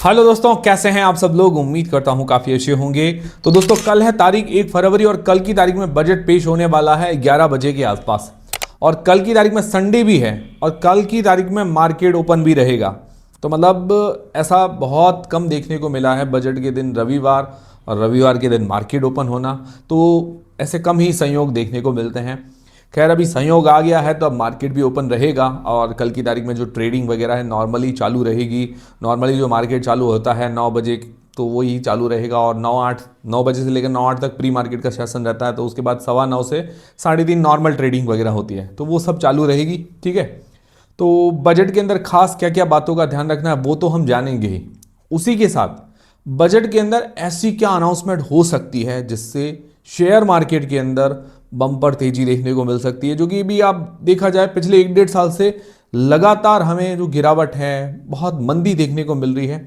Hello दोस्तों, कैसे हैं आप सब लोग। उम्मीद करता हूं काफ़ी अच्छे होंगे। तो दोस्तों, कल है तारीख 1 फरवरी और कल की तारीख में बजट पेश होने वाला है 11 बजे के आसपास। और कल की तारीख में संडे भी है और कल की तारीख में मार्केट ओपन भी रहेगा। तो मतलब ऐसा बहुत कम देखने को मिला है बजट के दिन रविवार और रविवार के दिन मार्केट ओपन होना। तो ऐसे कम ही संयोग देखने को मिलते हैं। खैर, अभी संयोग आ गया है तो अब मार्केट भी ओपन रहेगा और कल की तारीख में जो ट्रेडिंग वगैरह है नॉर्मली चालू रहेगी। नॉर्मली जो मार्केट चालू होता है 9 बजे, तो वही चालू रहेगा और 9 बजे से लेकर 9-8 तक प्री मार्केट का सेशन रहता है। तो उसके बाद 9:15 से 3:30 नॉर्मल ट्रेडिंग वगैरह होती है, तो वो सब चालू रहेगी। ठीक है, तो बजट के अंदर खास क्या क्या बातों का ध्यान रखना है वो तो हम जानेंगे ही। उसी के साथ बजट के अंदर ऐसी क्या अनाउंसमेंट हो सकती है जिससे शेयर मार्केट के अंदर बम्पर तेजी देखने को मिल सकती है, जो कि भी आप देखा जाए पिछले 1-1.5 साल से लगातार हमें जो गिरावट है, बहुत मंदी देखने को मिल रही है।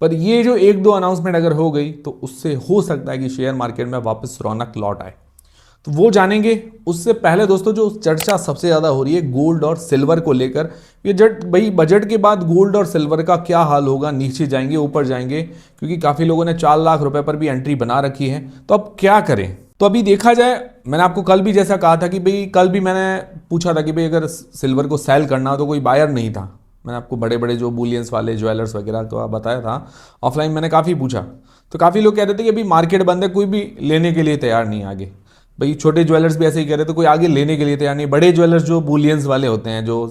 पर ये जो 1-2 अनाउंसमेंट अगर हो गई तो उससे हो सकता है कि शेयर मार्केट में वापस रौनक लौट आए, तो वो जानेंगे। उससे पहले दोस्तों, जो चर्चा सबसे ज़्यादा हो रही है गोल्ड और सिल्वर को लेकर, ये जट भाई बजट के बाद गोल्ड और सिल्वर का क्या हाल होगा, नीचे जाएंगे ऊपर जाएंगे, क्योंकि काफ़ी लोगों ने 4 लाख रुपए पर भी एंट्री बना रखी है। तो अब क्या करें। तो अभी देखा जाए, मैंने आपको कल भी जैसा कहा था कि भाई कल भी मैंने पूछा था कि भाई अगर सिल्वर को सेल करना हो तो कोई बायर नहीं था। मैंने आपको बड़े बड़े जो बुलियंस वाले ज्वेलर्स वगैरह तो बताया था। ऑफलाइन मैंने काफ़ी पूछा तो काफ़ी लोग कह रहे थे कि अभी मार्केट बंद है, कोई भी लेने के लिए तैयार नहीं आगे। भाई छोटे ज्वेलर्स भी ऐसे ही कह रहे थे, कोई आगे लेने के लिए तैयार नहीं। बड़े ज्वेलर्स जो बुलियंस वाले होते हैं, जो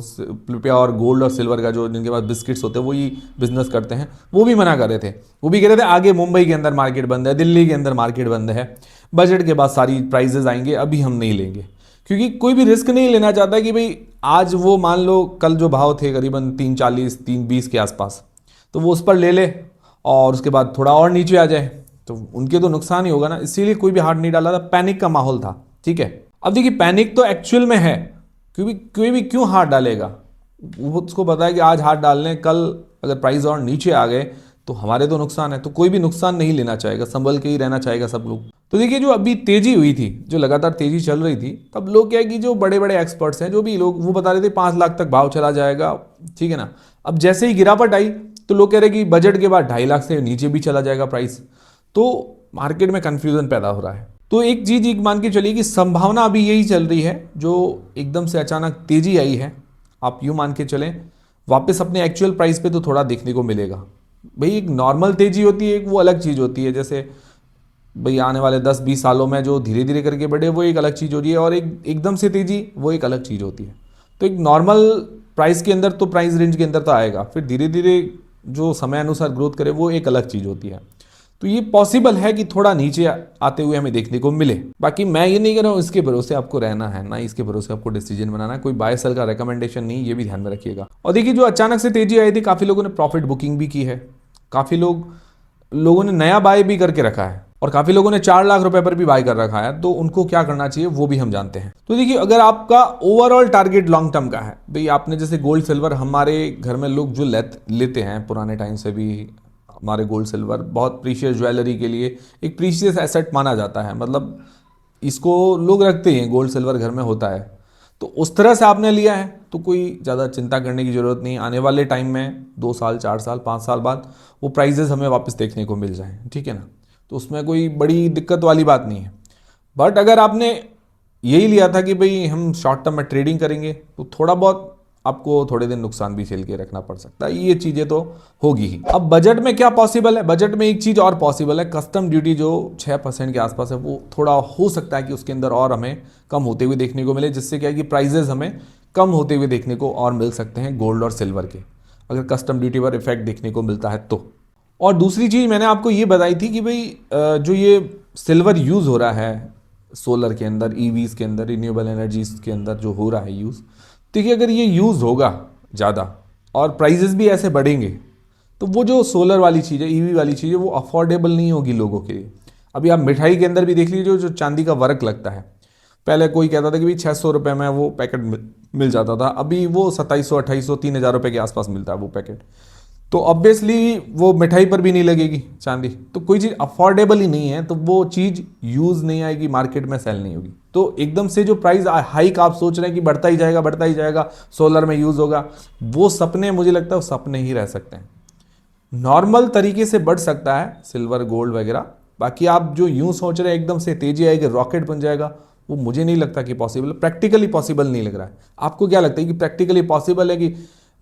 प्योर गोल्ड और सिल्वर का जो जिनके पास बिस्किट्स होते हैं वही बिजनेस करते हैं, वो भी मना कर रहे थे। वो भी कह रहे थे आगे मुंबई के अंदर मार्केट बंद है, दिल्ली के अंदर मार्केट बंद है, बजट के बाद सारी प्राइजेज आएंगे, अभी हम नहीं लेंगे। क्योंकि कोई भी रिस्क नहीं लेना चाहता कि भाई आज वो मान लो कल जो भाव थे करीबन 340 320 के आसपास, तो वो उस पर ले ले और उसके बाद थोड़ा और नीचे आ जाए, तो उनके तो नुकसान ही होगा ना। इसीलिए कोई भी हाथ नहीं डाला था, पैनिक का माहौल था। ठीक है, अब देखिए पैनिक तो एक्चुअल में है, क्योंकि कोई भी क्यों हाथ डालेगा। वो उसको पता है कि आज हाथ डाल लें, कल अगर प्राइस और नीचे आ गए तो हमारे तो नुकसान है। तो कोई भी नुकसान नहीं लेना चाहेगा, संभल के ही रहना चाहेगा सब लोग। तो देखिए, जो अभी तेजी हुई थी, जो लगातार तेजी चल रही थी, तब लोग क्या है कि जो बड़े बड़े एक्सपर्ट्स हैं, जो भी लोग, वो बता रहे थे 5 लाख तक भाव चला जाएगा। ठीक है ना। अब जैसे ही गिरावट आई तो लोग कह रहे कि बजट के बाद 2.5 लाख से नीचे भी चला जाएगा प्राइस। तो मार्केट में कंफ्यूजन पैदा हो रहा है। तो एक चीज एक मान के चलिए कि संभावना अभी यही चल रही है, जो एकदम से अचानक तेजी आई है, आप यूं मान के चलें वापस अपने एक्चुअल प्राइस पे तो थोड़ा देखने को मिलेगा। भाई एक नॉर्मल तेजी होती है, एक वो अलग चीज होती है। जैसे भाई आने वाले 10-20 सालों में जो धीरे धीरे करके बढ़े वो एक अलग चीज हो रही है, और एक एकदम से तेजी वो एक अलग चीज होती है। तो एक नॉर्मल प्राइस के अंदर तो प्राइस रेंज के अंदर तो आएगा, फिर धीरे धीरे जो समय अनुसार ग्रोथ करे वो एक अलग चीज होती है। तो ये पॉसिबल है कि थोड़ा नीचे आते हुए हमें देखने को मिले। बाकी मैं ये नहीं कह रहा हूँ इसके भरोसे आपको रहना है, ना इसके भरोसे आपको डिसीजन बनाना है, कोई बाय सेल का रिकमेंडेशन नहीं, ये भी ध्यान में रखिएगा। और देखिए, जो अचानक से तेजी आई थी, काफी लोगों ने प्रॉफिट बुकिंग भी की है, काफी लोगों ने नया बाय भी करके रखा है, और काफी लोगों ने 4 लाख रुपए पर भी बाय कर रखा है। तो उनको क्या करना चाहिए वो भी हम जानते हैं। तो देखिए, अगर आपका ओवरऑल टारगेट लॉन्ग टर्म का है, भाई आपने जैसे गोल्ड सिल्वर, हमारे घर में लोग जो लेते हैं पुराने टाइम से भी, हमारे गोल्ड सिल्वर बहुत प्रीशियस ज्वेलरी के लिए एक प्रीशियस एसेट माना जाता है। मतलब इसको लोग रखते हैं, गोल्ड सिल्वर घर में होता है। तो उस तरह से आपने लिया है तो कोई ज़्यादा चिंता करने की ज़रूरत नहीं। आने वाले टाइम में 2 साल 4 साल 5 साल बाद वो प्राइजेस हमें वापस देखने को मिल जाएं। ठीक है ना। तो उसमें कोई बड़ी दिक्कत वाली बात नहीं है। बट अगर आपने यही लिया था कि भाई हम शॉर्ट टर्म में ट्रेडिंग करेंगे, तो थोड़ा बहुत आपको थोड़े दिन नुकसान भी झेल के रखना पड़ सकता है। ये चीज़ें तो होगी ही। अब बजट में क्या पॉसिबल है, बजट में एक चीज़ और पॉसिबल है, कस्टम ड्यूटी जो 6% के आसपास है, वो थोड़ा हो सकता है कि उसके अंदर और हमें कम होते हुए देखने को मिले, जिससे क्या है कि प्राइजेस हमें कम होते हुए देखने को और मिल सकते हैं गोल्ड और सिल्वर के, अगर कस्टम ड्यूटी पर इफेक्ट देखने को मिलता है तो। और दूसरी चीज़ मैंने आपको ये बताई थी कि भाई जो ये सिल्वर यूज़ हो रहा है सोलर के अंदर, ईवीज़ के अंदर, रिन्यूएबल एनर्जीज के अंदर जो हो रहा है यूज़, देखिए अगर ये यूज़ होगा ज़्यादा और प्राइजेस भी ऐसे बढ़ेंगे, तो वो जो सोलर वाली चीज़ है, ईवी वाली चीज़ है, वो अफोर्डेबल नहीं होगी लोगों के लिए। अभी आप मिठाई के अंदर भी देख लीजिए, जो चांदी का वर्क लगता है, पहले कोई कहता था कि भाई 600 रुपये में वो पैकेट मिल जाता था, अभी वो 2700 2800 3000 रुपये के आसपास मिलता है वो पैकेट। तो ऑब्वियसली वो मिठाई पर भी नहीं लगेगी चांदी। तो कोई चीज़ अफोर्डेबल ही नहीं है तो वो चीज़ यूज़ नहीं आएगी, मार्केट में सेल नहीं होगी। तो एकदम से जो प्राइस हाइक आप सोच रहे हैं कि बढ़ता ही जाएगा सोलर में यूज़ होगा, वो सपने, मुझे लगता है वो सपने ही रह सकते हैं। नॉर्मल तरीके से बढ़ सकता है सिल्वर गोल्ड वगैरह। बाकी आप जो यूं सोच रहे हैं एकदम से तेजी आएगी रॉकेट बन जाएगा, वो मुझे नहीं लगता कि पॉसिबल, प्रैक्टिकली पॉसिबल नहीं लग रहा है। आपको क्या लगता है कि प्रैक्टिकली पॉसिबल है कि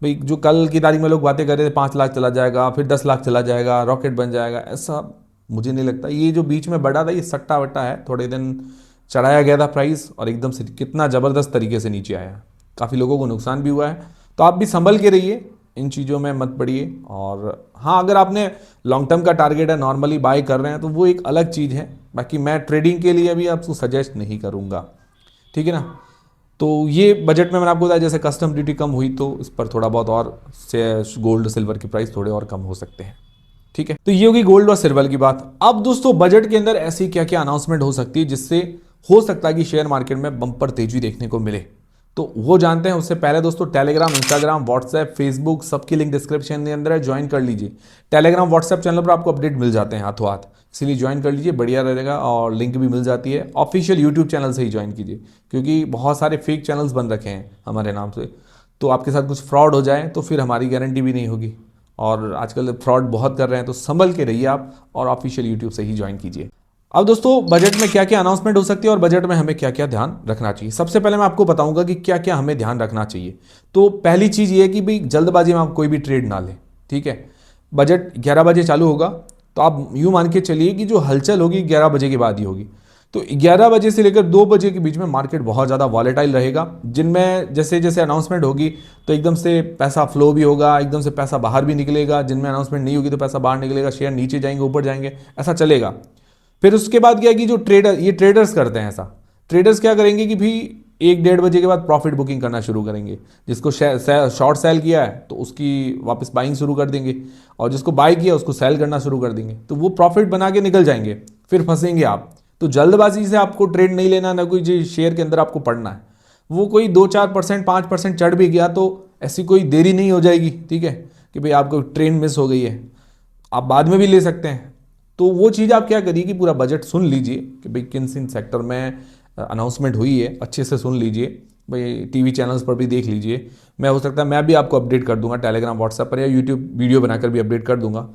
भाई जो कल की तारीख में लोग बातें कर रहे थे 5 लाख चला जाएगा, फिर 10 लाख चला जाएगा, रॉकेट बन जाएगा, ऐसा मुझे नहीं लगता। ये जो बीच में बढ़ा था ये सट्टा वट्टा है, थोड़े दिन चढ़ाया गया था प्राइस और एकदम से कितना ज़बरदस्त तरीके से नीचे आया, काफ़ी लोगों को नुकसान भी हुआ है। तो आप भी संभल के रहिए, इन चीज़ों में मत पड़िए। और हाँ, अगर आपने लॉन्ग टर्म का टारगेट है, नॉर्मली बाय कर रहे हैं, तो वो एक अलग चीज़ है। बाकी मैं ट्रेडिंग के लिए भी आपको सजेस्ट नहीं करूँगा, ठीक है ना। तो ये बजट में मैंने आपको बताया, जैसे कस्टम ड्यूटी कम हुई तो इस पर थोड़ा बहुत और से गोल्ड सिल्वर की प्राइस थोड़े और कम हो सकते हैं, ठीक है। तो ये होगी गोल्ड और सिल्वर की बात। अब दोस्तों बजट के अंदर ऐसी क्या क्या अनाउंसमेंट हो सकती है जिससे हो सकता है कि शेयर मार्केट में बम्पर तेजी देखने को मिले, तो वो जानते हैं। उससे पहले दोस्तों टेलीग्राम, इंस्टाग्राम, व्हाट्सएप, फेसबुक सबकी लिंक डिस्क्रिप्शन के अंदर है, ज्वाइन कर लीजिए। टेलीग्राम व्हाट्सएप चैनल पर आपको अपडेट मिल जाते हैं हाथों हाथ, इसलिए ज्वाइन कर लीजिए, बढ़िया रहेगा। और लिंक भी मिल जाती है, ऑफिशियल यूट्यूब चैनल से ही ज्वाइन कीजिए, क्योंकि बहुत सारे फेक चैनल्स बन रखे हैं हमारे नाम से, तो आपके साथ कुछ फ्रॉड हो जाए तो फिर हमारी गारंटी भी नहीं होगी। और आजकल फ्रॉड बहुत कर रहे हैं, तो संभल के रहिए आप और ऑफिशियल यूट्यूब से ही ज्वाइन कीजिए। अब दोस्तों बजट में क्या क्या अनाउंसमेंट हो सकती है और बजट में हमें क्या क्या ध्यान रखना चाहिए, सबसे पहले मैं आपको बताऊंगा कि क्या क्या हमें ध्यान रखना चाहिए। तो पहली चीज़ ये है कि भाई जल्दबाजी में आप कोई भी ट्रेड ना लें, ठीक है। बजट 11 बजे चालू होगा, तो आप यूँ मान के चलिए कि जो हलचल होगी 11 बजे के बाद ही होगी। तो 11 बजे से लेकर 2 बजे के बीच में मार्केट बहुत ज़्यादा वॉलेटाइल रहेगा, जिनमें जैसे जैसे अनाउंसमेंट होगी तो एकदम से पैसा फ्लो भी होगा, एकदम से पैसा बाहर भी निकलेगा, जिनमें अनाउंसमेंट नहीं होगी तो पैसा बाहर निकलेगा, शेयर नीचे जाएंगे ऊपर जाएंगे, ऐसा चलेगा। फिर उसके बाद क्या है कि जो ट्रेडर, ये ट्रेडर्स करते हैं ऐसा, ट्रेडर्स क्या करेंगे कि भी 1-1:30 बजे के बाद प्रॉफिट बुकिंग करना शुरू करेंगे। जिसको शॉर्ट सेल किया है तो उसकी वापस बाइंग शुरू कर देंगे, और जिसको बाय किया उसको सेल करना शुरू कर देंगे, तो वो प्रॉफिट बना के निकल जाएंगे, फिर फंसेंगे आप। तो जल्दबाजी से आपको ट्रेड नहीं लेना, ना कोई जो शेयर के अंदर आपको पढ़ना है। वो कोई 2-4%, 5% चढ़ भी गया तो ऐसी कोई देरी नहीं हो जाएगी, ठीक है, कि भाई आपको ट्रेन मिस हो गई है, आप बाद में भी ले सकते हैं। तो वो चीज़ आप क्या करिए कि पूरा बजट सुन लीजिए कि भाई किन किन सेक्टर में अनाउंसमेंट हुई है, अच्छे से सुन लीजिए भाई, टीवी चैनल्स पर भी देख लीजिए। मैं हो सकता है मैं भी आपको अपडेट कर दूंगा टेलीग्राम, व्हाट्सएप पर, या यूट्यूब वीडियो बनाकर भी अपडेट कर दूंगा।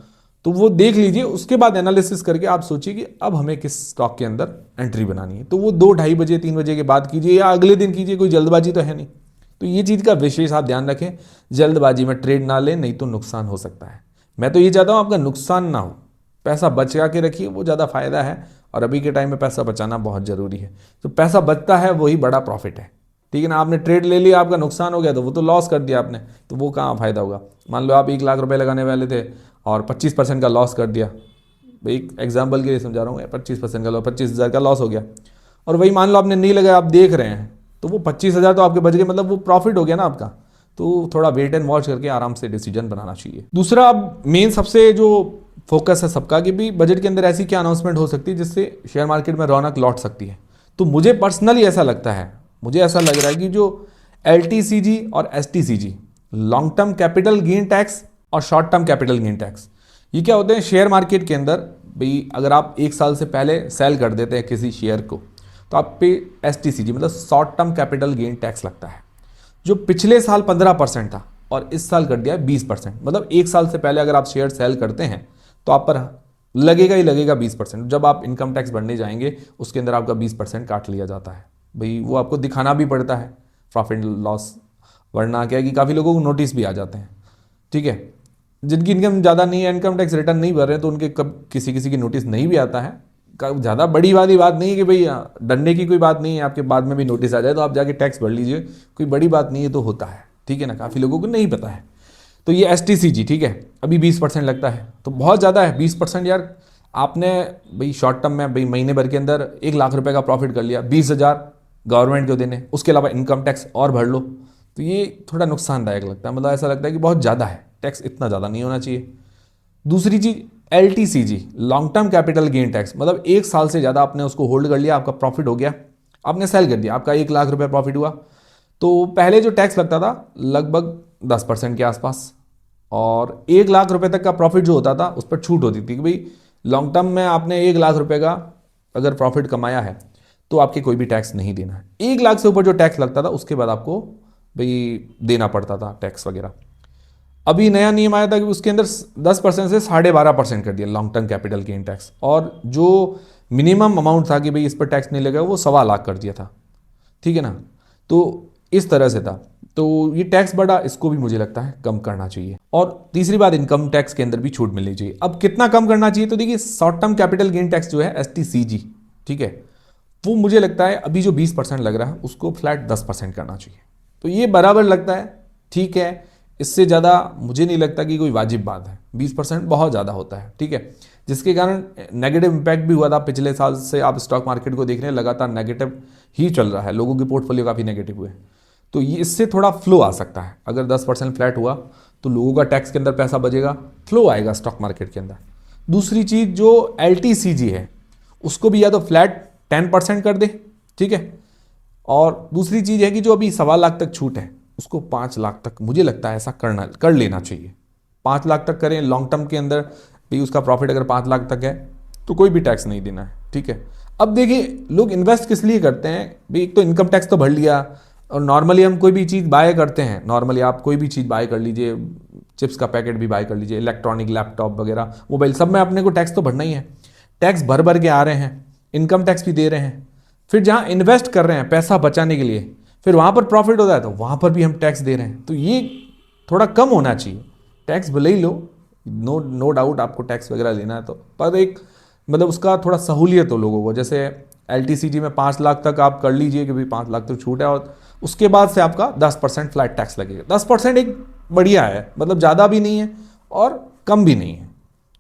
तो वो देख लीजिए, उसके बाद एनालिसिस करके आप सोचिए कि अब हमें किस स्टॉक के अंदर एंट्री बनानी है। तो वो 2-2:30 बजे 3 बजे के बाद कीजिए, या अगले दिन कीजिए, कोई जल्दबाजी तो है नहीं। तो ये चीज़ का विशेष आप ध्यान रखें, जल्दबाजी में ट्रेड ना लें, नहीं तो नुकसान हो सकता है। मैं तो ये चाहता हूँ आपका नुकसान ना हो, पैसा बचा के रखिए, वो ज़्यादा फायदा है। और अभी के टाइम में पैसा बचाना बहुत ज़रूरी है। तो पैसा बचता है वही बड़ा प्रॉफिट है, ठीक है ना। आपने ट्रेड ले लिया, आपका नुकसान हो गया तो वो तो लॉस कर दिया आपने, तो वो कहाँ फायदा होगा। मान लो आप 1 लाख रुपए लगाने वाले थे और 25% का लॉस कर दिया, एक एग्जाम्पल के लिए समझा रहा हूँ, 25% का लॉस, 25,000 का लॉस हो गया। और वही मान लो आपने नहीं लगाया, आप देख रहे हैं, तो वो 25,000 तो आपके बच गए, मतलब वो प्रॉफिट हो गया ना आपका। तो थोड़ा वेट एंड वॉच करके आराम से डिसीजन बनाना चाहिए। दूसरा, अब मेन सबसे जो फोकस है सबका कि भी बजट के अंदर ऐसी क्या अनाउंसमेंट हो सकती है जिससे शेयर मार्केट में रौनक लौट सकती है। तो मुझे पर्सनली ऐसा लगता है, मुझे ऐसा लग रहा है कि जो LTCG और STCG, long term capital gain tax और short term capital gain tax, ये क्या होते हैं शेयर मार्केट के अंदर। भाई अगर आप 1 साल से पहले सेल कर देते हैं किसी शेयर को, तो आप पे STCG मतलब short term capital gain tax लगता है, जो पिछले साल 15% था और इस साल कर दिया है 20%। मतलब 1 साल से पहले अगर आप शेयर सेल करते हैं तो आप पर लगेगा ही लगेगा 20%। जब आप इनकम टैक्स भरने जाएंगे उसके अंदर आपका 20% काट लिया जाता है। भाई वो आपको दिखाना भी पड़ता है प्रॉफिट लॉस, वरना क्या है कि काफ़ी लोगों को नोटिस भी आ जाते हैं, ठीक है। जिनकी इनकम ज़्यादा नहीं है, इनकम टैक्स रिटर्न नहीं भर रहे हैं, तो उनके कब किसी किसी की नोटिस नहीं भी आता है। ज़्यादा बड़ी वाली बात नहीं है कि भाई डरने की कोई बात नहीं है, आपके बाद में भी नोटिस आ जाए तो आप जाके टैक्स भर लीजिए, कोई बड़ी बात नहीं है, तो होता है, ठीक है ना। काफ़ी लोगों को नहीं पता है। तो ये STCG, ठीक है, अभी 20% लगता है, तो बहुत ज़्यादा है 20% यार। आपने भाई शॉर्ट टर्म में भाई महीने भर के अंदर 1 लाख रुपए का प्रॉफिट कर लिया, 20,000 गवर्नमेंट को देने, उसके अलावा इनकम टैक्स और भर लो, तो ये थोड़ा नुकसानदायक लगता है। मतलब ऐसा लगता है कि बहुत ज़्यादा है, टैक्स इतना ज़्यादा नहीं होना चाहिए। दूसरी चीज़ LTCG, long term capital gain tax, मतलब 1 साल से ज़्यादा आपने उसको होल्ड कर लिया, आपका प्रॉफिट हो गया, आपने सेल कर दिया, आपका 1 लाख रुपये प्रॉफिट हुआ, तो पहले जो टैक्स लगता था लगभग 10% के आसपास, और 1 लाख रुपए तक का प्रॉफिट जो होता था उस पर छूट होती थी कि भाई लॉन्ग टर्म में आपने 1 लाख रुपए का अगर प्रॉफिट कमाया है तो आपके कोई भी टैक्स नहीं देना है। 1 लाख से ऊपर जो टैक्स लगता था उसके बाद आपको भाई देना पड़ता था टैक्स वगैरह। अभी नया नियम आया था कि उसके अंदर 10% से 12.5% कर दिया long term capital gain tax, और जो मिनिमम अमाउंट था कि भाई इस पर टैक्स नहीं लगेगा वो 1.25 कर दिया था। ठीक है ना, तो इस तरह से था। तो ये टैक्स बढ़ा, इसको भी मुझे लगता है कम करना चाहिए। और तीसरी बात, इनकम टैक्स के अंदर भी छूट मिलनी चाहिए। अब कितना कम करना चाहिए, तो देखिए short term capital gain tax जो है STCG, ठीक है, वो मुझे लगता है अभी जो 20% लग रहा है उसको फ्लैट 10% करना चाहिए। तो ये बराबर लगता है, ठीक है। इससे ज़्यादा मुझे नहीं लगता कि कोई वाजिब बात है। 20% बहुत ज़्यादा होता है, ठीक है, जिसके कारण नेगेटिव इम्पैक्ट भी हुआ था। पिछले साल से आप स्टॉक मार्केट को देख रहे हैं, लगातार नेगेटिव ही चल रहा है, लोगों के पोर्टफोलियो काफ़ी नेगेटिव हुए। तो ये इससे थोड़ा फ्लो आ सकता है। अगर 10% फ्लैट हुआ तो लोगों का टैक्स के अंदर पैसा बचेगा, फ्लो आएगा स्टॉक मार्केट के अंदर। दूसरी चीज़ जो LTCG है उसको भी या तो फ्लैट 10% कर दे, ठीक है। और दूसरी चीज़ है कि जो अभी 1.25 लाख तक छूट है उसको 5 लाख तक मुझे लगता है ऐसा कर लेना चाहिए। 5 लाख तक करें लॉन्ग टर्म के अंदर भी, उसका प्रॉफिट अगर 5 लाख तक है तो कोई भी टैक्स नहीं देना है, ठीक है। अब देखिए लोग इन्वेस्ट किस लिए करते हैं भाई, एक तो इनकम टैक्स तो भर लिया, और नॉर्मली हम कोई भी चीज़ बाय करते हैं, नॉर्मली आप कोई भी चीज़ बाय कर लीजिए, चिप्स का पैकेट भी बाय कर लीजिए, इलेक्ट्रॉनिक लैपटॉप वगैरह मोबाइल, सब में अपने को टैक्स तो भरना ही है। टैक्स भर भर के आ रहे हैं, इनकम टैक्स भी दे रहे हैं। फिर जहाँ इन्वेस्ट कर रहे हैं पैसा बचाने के लिए, फिर वहाँ पर प्रॉफिट होता है तो वहाँ पर भी हम टैक्स दे रहे हैं। तो ये थोड़ा कम होना चाहिए। टैक्स भले ही लो, नो डाउट आपको टैक्स वगैरह लेना है तो, पर एक मतलब उसका थोड़ा सहूलियत हो लोगों को। जैसे LTCG में 5 लाख तक आप कर लीजिए कि भाई 5 लाख तक छूट है, और उसके बाद से आपका 10% फ्लैट टैक्स लगेगा। 10% एक बढ़िया है, मतलब ज़्यादा भी नहीं है और कम भी नहीं है।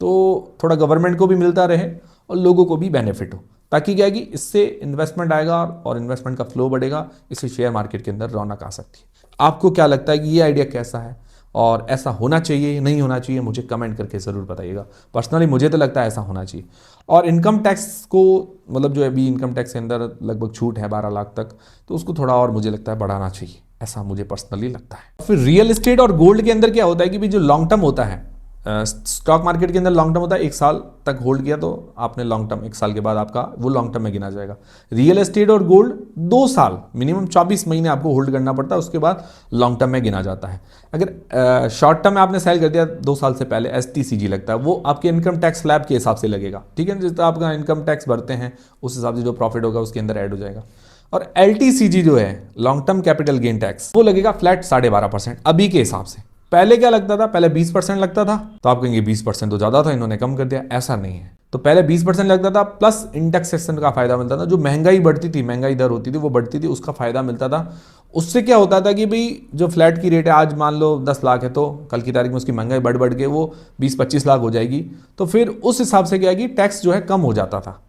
तो थोड़ा गवर्नमेंट को भी मिलता रहे और लोगों को भी बेनिफिट हो, ताकि क्या है कि इससे इन्वेस्टमेंट आएगा और इन्वेस्टमेंट का फ्लो बढ़ेगा, इससे शेयर मार्केट के अंदर रौनक आ सकती है। आपको क्या लगता है कि ये आइडिया कैसा है, और ऐसा होना चाहिए नहीं होना चाहिए, मुझे कमेंट करके ज़रूर बताइएगा। पर्सनली मुझे तो लगता है ऐसा होना चाहिए। और इनकम टैक्स को मतलब जो अभी इनकम टैक्स के अंदर लगभग छूट है 12 लाख तक, तो उसको थोड़ा और मुझे लगता है बढ़ाना चाहिए, ऐसा मुझे पर्सनली लगता है। फिर रियल एस्टेट और गोल्ड के अंदर क्या होता है कि भी जो लॉन्ग टर्म होता है, स्टॉक मार्केट के अंदर लॉन्ग टर्म होता है 1 साल तक होल्ड किया तो आपने लॉन्ग टर्म, 1 साल के बाद आपका वो लॉन्ग टर्म में गिना जाएगा। रियल एस्टेट और गोल्ड 2 साल मिनिमम 24 महीने आपको होल्ड करना पड़ता है, उसके बाद लॉन्ग टर्म में गिना जाता है। अगर शॉर्ट टर्म में आपने सेल कर दिया 2 साल से पहले, STCG लगता है, वो आपके इनकम टैक्स स्लैब के हिसाब से लगेगा, ठीक है। जितना आपका इनकम टैक्स भरते हैं उस हिसाब से जो प्रॉफिट होगा उसके अंदर ऐड हो जाएगा। और LTCG जो है long term capital gain tax, वो लगेगा फ्लैट 12.5% अभी के हिसाब से। पहले क्या लगता था, पहले 20% लगता था, तो आप कहेंगे 20% तो ज़्यादा था, इन्होंने कम कर दिया। ऐसा नहीं है। तो पहले 20% लगता था, प्लस इंडेक्सेशन का फायदा मिलता था। जो महंगाई बढ़ती थी, महंगाई दर होती थी वो बढ़ती थी, उसका फायदा मिलता था। उससे क्या होता था कि भाई जो फ्लैट की रेट है आज मान लो 10 लाख है, तो कल की तारीख में उसकी महंगाई बढ़ बढ़ के वो 20-25 लाख हो जाएगी। तो फिर उस हिसाब से क्या है कि टैक्स जो है कम हो जाता था।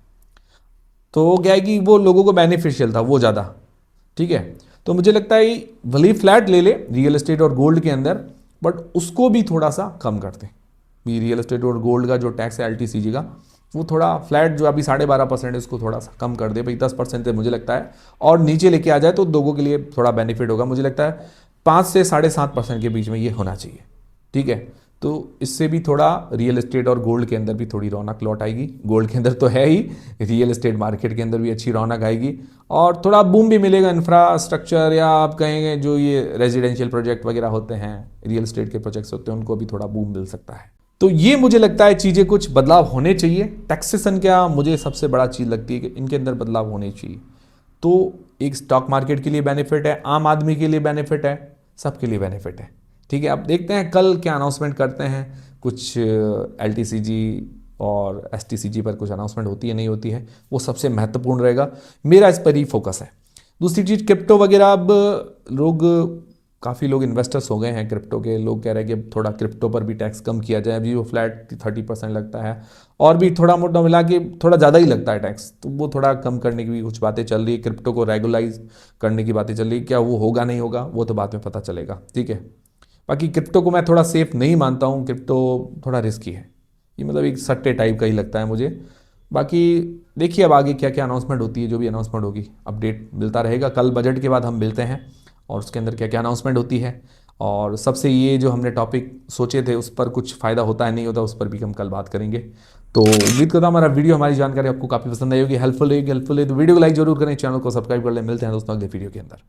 तो वो क्या है कि वो लोगों को बेनिफिशियल था वो ज़्यादा, ठीक है। तो मुझे लगता है भले ही फ्लैट ले ले रियल एस्टेट और गोल्ड के अंदर, बट उसको भी थोड़ा सा कम करते भी। रियल एस्टेट और गोल्ड का जो टैक्स है LTCG का, वो थोड़ा फ्लैट जो अभी 12.5% है उसको थोड़ा सा कम कर दे भाई। 10% मुझे लगता है और नीचे लेके आ जाए तो लोगों के लिए थोड़ा बेनिफिट होगा। मुझे लगता है 5 से 7.5% के बीच में ये होना चाहिए, ठीक है। तो इससे भी थोड़ा रियल एस्टेट और गोल्ड के अंदर भी थोड़ी रौनक लौट आएगी। गोल्ड के अंदर तो है ही, रियल एस्टेट मार्केट के अंदर भी अच्छी रौनक आएगी और थोड़ा बूम भी मिलेगा। इंफ्रास्ट्रक्चर या आप कहेंगे जो ये रेजिडेंशियल प्रोजेक्ट वगैरह होते हैं, रियल एस्टेट के प्रोजेक्ट्स होते हैं, उनको भी थोड़ा बूम मिल सकता है। तो ये मुझे लगता है चीज़ें कुछ बदलाव होने चाहिए। टैक्सेशन क्या मुझे सबसे बड़ा चीज़ लगती है कि इनके अंदर बदलाव होने चाहिए। तो एक स्टॉक मार्केट के लिए बेनिफिट है, आम आदमी के लिए बेनिफिट है, सबके लिए बेनिफिट है, ठीक है। अब देखते हैं कल क्या अनाउंसमेंट करते हैं। कुछ LTCG और STCG पर कुछ अनाउंसमेंट होती है नहीं होती है, वो सबसे महत्वपूर्ण रहेगा। मेरा इस पर ही फोकस है। दूसरी चीज़ क्रिप्टो वगैरह, अब काफ़ी लोग इन्वेस्टर्स हो गए हैं क्रिप्टो के। लोग कह रहे हैं कि अब थोड़ा क्रिप्टो पर भी टैक्स कम किया जाए। अभी वो फ्लैट 30% लगता है और भी थोड़ा मोटा मिला के थोड़ा ज़्यादा ही लगता है टैक्स, तो वो थोड़ा कम करने की भी कुछ बातें चल रही है। क्रिप्टो को रेगुलाइज करने की बातें चल रही है। क्या वो होगा नहीं होगा वो तो बाद में पता चलेगा, ठीक है। बाकी क्रिप्टो को मैं थोड़ा सेफ नहीं मानता हूँ। क्रिप्टो थोड़ा रिस्की है, ये मतलब एक सट्टे टाइप का ही लगता है मुझे। बाकी देखिए अब आगे क्या क्या अनाउंसमेंट होती है, जो भी अनाउंसमेंट होगी अपडेट मिलता रहेगा। कल बजट के बाद हम मिलते हैं और उसके अंदर क्या क्या अनाउंसमेंट होती है, और सबसे ये जो हमने टॉपिक सोचे थे उस पर कुछ फ़ायदा होता है नहीं होता, उस पर भी हम कल बात करेंगे। तो उम्मीद करता हूँ हमारा वीडियो, हमारी जानकारी आपको काफ़ी पसंद आई होगी, हेल्पफुल है तो वीडियो को लाइक जरूर करें, चैनल को सब्सक्राइब कर लें। मिलते हैं दोस्तों अगले वीडियो के अंदर।